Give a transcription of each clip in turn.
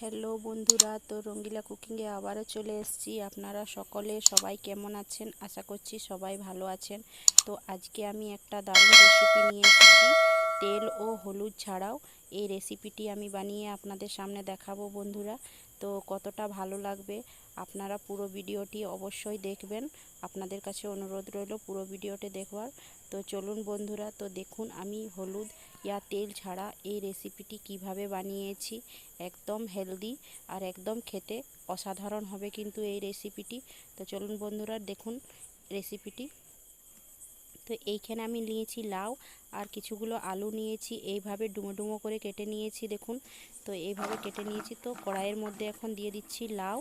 Hello বন্ধুরা, তো রঙ্গিলা কুকিংয়ে আবারও চলে এসেছি। আপনারা সবাই কেমন আছেন? আশা করছি সবাই ভালো আছেন। তো আজকে আমি একটা দারুণ রেসিপি নিয়ে এসেছি। তেল ও হলুদ ছাড়াও এই রেসিপিটি আমি বানিয়ে আপনাদের সামনে দেখাবো বন্ধুরা। তো কতটা ভালো লাগবে আপনারা পুরো ভিডিওটি অবশ্যই দেখবেন। আপনাদের কাছে অনুরোধ রইল পুরো ভিডিওটি দেখবার। তো চলুন বন্ধুরা, তো দেখুন আমি হলুদ তেল ছাড়া এই রেসিপিটি কিভাবে বানিয়েছি। একদম হেলদি আর একদম খেতে অসাধারণ হবে কিন্তু এই রেসিপিটি। তো চলুন বন্ধুরা দেখুন রেসিপিটি। তো এইখানে আমি নিয়েছি লাউ আর কিছুগুলো আলু নিয়েছি, এইভাবে ডুমো ডুমো করে কেটে নিয়েছি দেখুন। তো এইভাবে কেটে নিয়েছি। তো কড়াইয়ের মধ্যে এখন দিয়ে দিচ্ছি লাউ,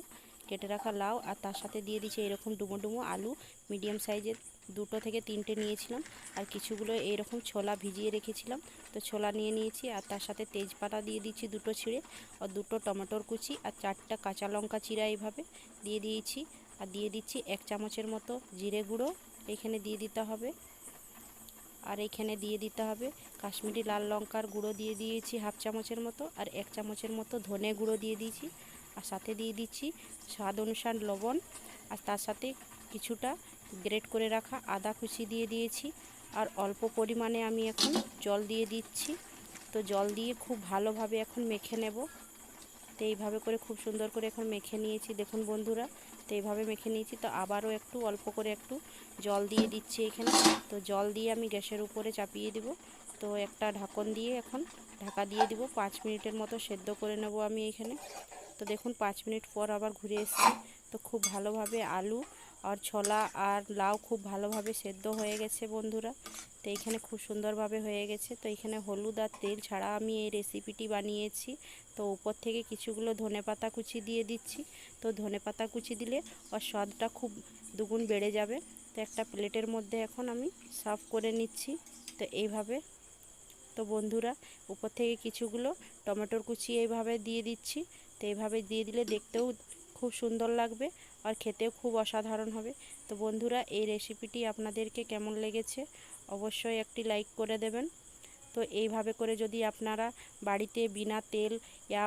কেটে রাখা লাউ, আর তার সাথে দিয়ে দিচ্ছি এরকম ডুমো ডুমো আলু। মিডিয়াম সাইজের 2 থেকে 3টে নিয়েছিলাম, আর কিছুগুলো এইরকম ছোলা ভিজিয়ে রেখেছিলাম। তো ছোলা নিয়ে নিয়েছি, আর তার সাথে তেজপাতা দিয়ে দিচ্ছি 2টো ছিঁড়ে, আর 2টো টমেটোর কুচি, আর 4টা কাঁচা লঙ্কা চিরা এইভাবে দিয়ে দিয়েছি। আর দিয়ে দিচ্ছি 1 চামচের মতো জিরে গুঁড়ো, এখানে দিয়ে দিতে হবে। আর এখানে দিয়ে দিতে হবে কাশ্মীরি লাল লঙ্কার গুঁড়ো, দিয়ে দিয়েছি 1/2 চামচের মতো, আর 1 চামচের মতো ধনে গুঁড়ো দিয়ে দিয়েছি। আর সাথে দিয়ে দিচ্ছি স্বাদ অনুসার লবণ, আর তার সাথে কিছুটা গ্রেট করে রাখা আদা কুচি দিয়ে দিয়েছি। আর অল্প পরিমাণে আমি এখন জল দিয়ে দিচ্ছি। তো জল দিয়ে খুব ভালোভাবে এখন মেখে নেব। তো এইভাবে করে খুব সুন্দর করে এখন মেখে নিয়েছি দেখুন বন্ধুরা। তো এইভাবে মেখে নিয়েছি। তো আবারও একটু অল্প করে একটু জল দিয়ে দিচ্ছি এখানে। তো জল দিয়ে আমি গ্যাসের উপরে চাপিয়ে দেব। তো একটা ঢাকন দিয়ে এখন ঢাকা দিয়ে দিব, 5 মিনিটের মতো সেদ্ধ করে নেব আমি এখানে। তো দেখুন 5 মিনিট পর আবার ঘুরে এসেছি। তো খুব ভালোভাবে আলু আর ছোলা আর লাউ খুব ভালোভাবে সেদ্ধ হয়ে গেছে বন্ধুরা। তো এইখানে খুব সুন্দরভাবে হয়ে গেছে। তো এখানে হলুদ আর তেল ছাড়া আমি এই রেসিপিটি বানিয়েছি। তো উপর থেকে কিছুগুলো ধনেপাতা কুচি দিয়ে দিচ্ছি। তো ধনেপাতা কুচি দিলে ওর স্বাদটা খুব দুগুণ বেড়ে যাবে। তো একটা প্লেটের মধ্যে এখন আমি সার্ভ করে নিচ্ছি। তো এইভাবে, তো বন্ধুরা উপর থেকে কিছুগুলো টমেটোর কুচি এইভাবে দিয়ে দিচ্ছি। তো এইভাবে দিয়ে দিলে দেখতেও খুব সুন্দর লাগবে, আর খেতেও খুব অসাধারণ হবে। তো বন্ধুরা এই রেসিপিটি আপনাদেরকে কেমন লেগেছে অবশ্যই একটি লাইক করে দেবেন। তো এইভাবে করে যদি আপনারা বাড়িতে বিনা তেল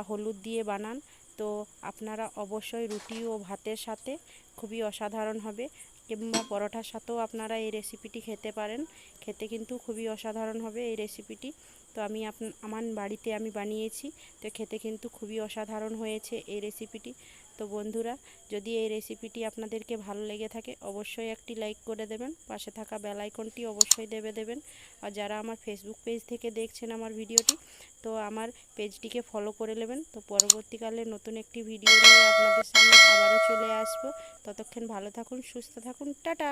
হলুদ দিয়ে বানান, তো আপনারা অবশ্যই রুটি ও ভাতের সাথে খুবই অসাধারণ হবে, কিংবা পরোটার সাথেও আপনারা এই রেসিপিটি খেতে পারেন। খেতে কিন্তু খুবই অসাধারণ হবে এই রেসিপিটি। তো আমি আমার বাড়িতে আমি বানিয়েছি, তো খেতে কিন্তু খুবই অসাধারণ হয়েছে এই রেসিপিটি। তো বন্ধুরা যদি এই রেসিপিটি আপনাদেরকে ভালো লেগে থাকে অবশ্যই একটি লাইক করে দেবেন, পাশে থাকা বেল আইকনটি অবশ্যই দেবেন। আর যারা আমার ফেসবুক পেজ থেকে দেখছেন আমার ভিডিওটি, তো আমার পেজটিকে ফলো করে নেবেন। তো পরবর্তীকালে নতুন একটি ভিডিও নিয়ে আপনাদের সামনে আবারও চলে আসবো। ততক্ষণ ভালো থাকুন, সুস্থ থাকুন, টাটা।